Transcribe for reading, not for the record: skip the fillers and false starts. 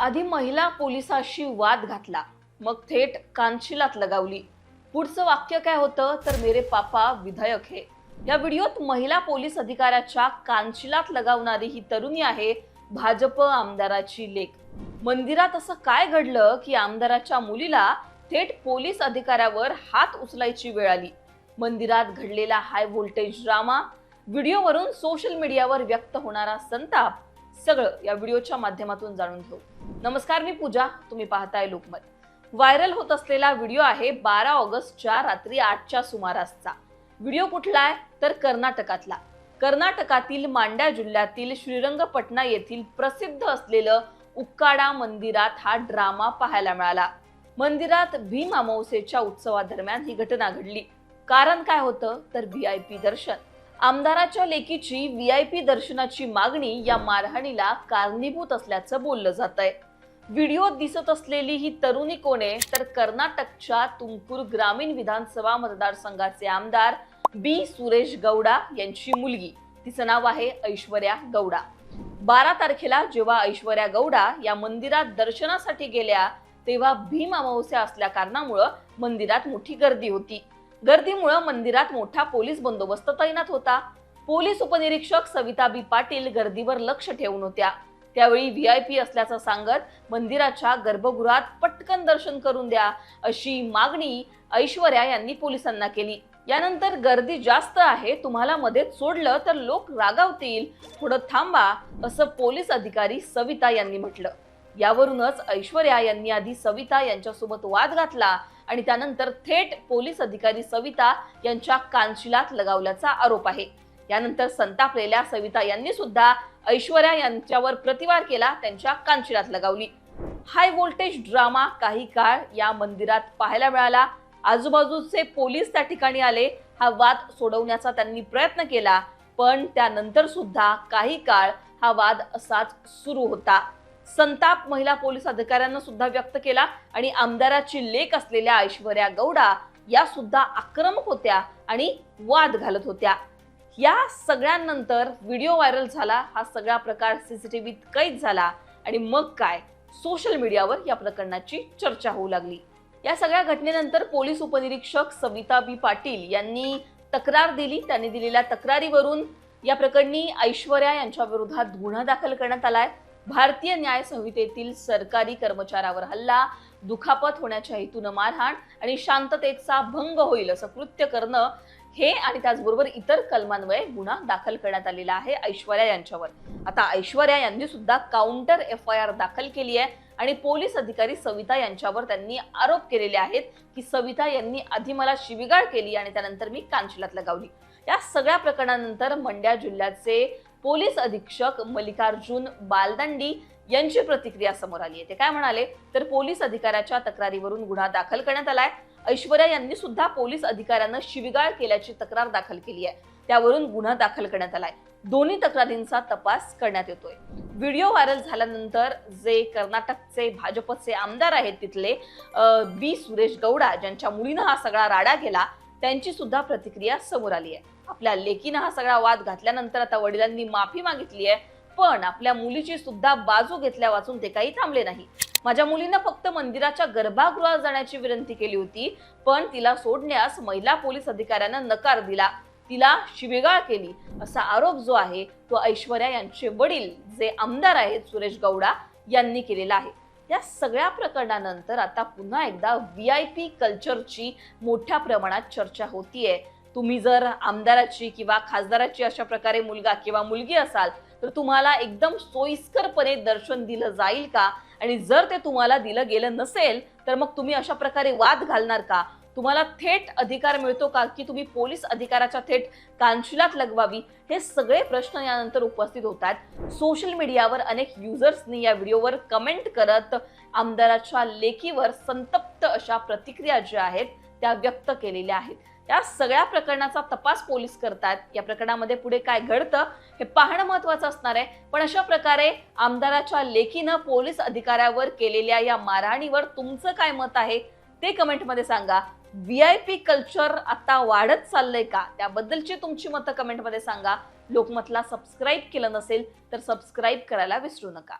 आधी महिला पोलिसाशी वाद घातला, मग थेट कानशिलात लगावली। पुढचं वाक्य काय होतं तर मेरे पापा विधायक है। या व्हिडिओत महिला पोलीस अधिकाऱ्याच्या कानशिलात लगावणारी ही तरुणी आहे भाजप आमदाराची लेक। मंदिरात असं काय घडलं की आमदाराच्या मुलीला थेट पोलीस अधिकाऱ्यावर हात उचलायची वेळ आली। मंदिरात घडलेला हाय व्होल्टेज ड्रामा, व्हिडिओवरून सोशल मीडियावर व्यक्त होणारा संताप, सगळं या व्हिडिओच्या माध्यमातून जाणून घेऊ। नमस्कार, मी पूजा, तुम्ही पाहताय लोकमत। व्हायरल होत असलेला व्हिडिओ आहे 12 ऑगस्टच्या रात्री 8च्या सुमारासचा। व्हिडिओ कुठला आहे तर कर्नाटकातला। कर्नाटकातील मांड्या जिल्ह्यातील श्रीरंगपटना येथील प्रसिद्ध असलेलं उक्काडा मंदिरात हा ड्रामा पाहायला मिळाला। मंदिरात भीम अमावस्येच्या उत्सवादरम्यान ही घटना घडली। कारण काय होतं तर व्हीआयपी दर्शन। आमदाराच्या लेकीची व्हीआयपी दर्शनाची मागणी या मारहाणीला कारणीभूत असल्याचं बोललं जातंय। व्हिडिओत दिसत असलेली ही तरुणी कोण आहे तर कर्नाटकच्या तुमकुर ग्रामीण विधानसभा मतदारसंघाचे आमदार बी सुरेश गौडा यांची मुलगी। तिचं नाव आहे ऐश्वर्या गौडा। 12 तारखेला जेव्हा ऐश्वर्या गौडा या मंदिरात दर्शनासाठी गेल्या तेव्हा भीम अमावस्या असल्या कारणामुळे मंदिरात मोठी गर्दी होती। गर्दीमुळे मंदिरात मोठा पोलीस बंदोबस्त तैनात होता। पोलीस उपनिरीक्षक सविता बी पाटील गर्दीवर लक्ष ठेवून होत्या। त्यावेळी व्हीआयपी असल्याचं सांगत मंदिराच्या गर्भगृहात पटकन दर्शन करून द्या अशी मागणी ऐश्वर्या यांनी पोलिसांना केली। यानंतर गर्दी जास्त आहे, तुम्हाला मध्येच सोडलं तर लोक रागावतील, थोडं थांबा असं पोलीस अधिकारी सविता यांनी म्हटलं। यावरूनच ऐश्वर्या यांनी आधी सविता यांच्यासोबत वाद घातला आणि त्यानंतर थेट पोलीस अधिकारी सविता यांच्या कानशिलात लगावल्याचा आरोप आहे। यानंतर संतापलेल्या सविता यांनी सुद्धा ऐश्वर्या यांच्यावर प्रतिवाद केला, त्यांच्या कानशिलात लगावली। हाय व्होल्टेज ड्रामा काही काळ या मंदिरात पाहायला मिळाला। आजूबाजूचे पोलीस त्या ठिकाणी आले, हा वाद सोडवण्याचा त्यांनी प्रयत्न केला, पण त्यानंतर सुद्धा काही काळ हा वाद असाच सुरू होता। संताप महिला पोलीस अधिकाऱ्यांना सुद्धा व्यक्त केला आणि आमदाराची लेक असलेल्या ऐश्वर्या गौडा या सुद्धा आक्रमक होत्या आणि वाद घालत होत्या। या सगळ्यांनंतर व्हिडिओ व्हायरल झाला। हा सगळा प्रकार सीसीटीव्हीत कैद झाला आणि मग काय सोशल मीडियावर या प्रकरणाची चर्चा होऊ लागली। या सगळ्या घटनेनंतर पोलीस उपनिरीक्षक सविता बी पाटील यांनी तक्रार दिली। त्यांनी दिलेल्या तक्रारीवरून या प्रकरणी ऐश्वर्या यांच्या विरोधात गुन्हा दाखल करण्यात आलाय। भारतीय न्याय संहितेतील सरकारी कर्मचाऱ्यावर हल्ला, दुखापत होण्याच्या हेतून मारहाण आणि शांततेचा भंग होईल असं कृत्य करणं हे आणि त्याचबरोबर इतर कलमान्वये गुन्हा दाखल करण्यात आलेला आहे ऐश्वर्या यांच्यावर। आता ऐश्वर्या यांनी सुद्धा काउंटर FIR दाखल केली आहे आणि पोलीस अधिकारी सविता यांच्यावर त्यांनी आरोप केलेले आहेत की सविता यांनी आधी मला शिवीगाळ केली आणि त्यानंतर मी कानशिलात लगावली। या सगळ्या प्रकरणानंतर मंड्या जिल्ह्याचे पोलीस अधीक्षक मल्लिकार्जुन बालदंडी यांची प्रतिक्रिया समोर आली आहे। ते काय म्हणाले तर पोलीस अधिकाऱ्याच्या तक्रारीवरून गुन्हा दाखल करण्यात आलाय। ऐश्वर्या यांनी सुद्धा पोलीस अधिकाऱ्यांना शिवीगाळ केल्याची तक्रार दाखल केली आहे, त्यावरून गुन्हा दाखल करण्यात आलाय। दोन्ही तक्रारींचा तपास करण्यात येतोय। व्हिडिओ व्हायरल झाल्यानंतर जे कर्नाटकचे भाजपचे आमदार आहेत तिथले बी सुरेश गौडा ज्यांच्या मुलीनं हा सगळा राडा केला, त्यांची सुद्धा प्रतिक्रिया समोर आली आहे। आपल्या लेकीनं हा सगळा वाद घातल्यानंतर आता वडिलांनी माफी मागितली आहे, पण आपल्या मुलीची सुद्धा बाजू घेतल्या वाचून ते काही थांबले नाही। माझ्या मुलीनं फक्त मंदिराच्या गर्भगृहात जाण्याची विनंती केली होती, पण तिला सोडण्यास महिला पोलीस अधिकाऱ्यानं नकार दिला, तिला शिवीगाळ केली असा आरोप जो आहे तो ऐश्वर्या यांचे वडील जे आमदार आहेत सुरेश गौडा यांनी केलेला आहे। या सगळ्या प्रकरणानंतर आता पुन्हा एकदा व्हीआयपी कल्चरची मोठ्या प्रमाणात चर्चा होतीये। तुम्ही जर आमदाराची किंवा खासदाराची अशा प्रकारे मुलगा किंवा मुलगी असाल तर तुम्हाला एकदम सोयीस्करपणे दर्शन दिलं जाईल का? आणि जर ते तुम्हाला दिलं गेलं नसेल तर मग तुम्ही अशा प्रकारे वाद घालणार का? तुम्हाला थेट अधिकार मिळतो का की तुम्ही पोलीस अधिकाऱ्याच्या थेट कानशिलात लगवावी? हे सगळे प्रश्न यानंतर उपस्थित होतात। सोशल मीडियावर अनेक युजर्सनी या व्हिडिओवर कमेंट करत आमदाराच्या लेकीवर संतप्त अशा प्रतिक्रिया ज्या आहेत त्या व्यक्त केलेल्या आहेत। या सगळ्या प्रकरणाचा तपास पोलीस करतात। या प्रकरणामध्ये पुढे काय घडतं हे पाहणं महत्त्वाचं असणार आहे। पण अशा प्रकारे आमदाराच्या लेकीनं पोलीस अधिकाऱ्यावर केलेल्या या मारहाणीवर तुमचं काय मत आहे ते कमेंटमध्ये सांगा। व्हीआयपी कल्चर आता वाढत चाललंय का त्याबद्दलची तुमची मतं कमेंटमध्ये सांगा। लोकमतला सबस्क्राईब केलं नसेल तर सबस्क्राईब करायला विसरू नका।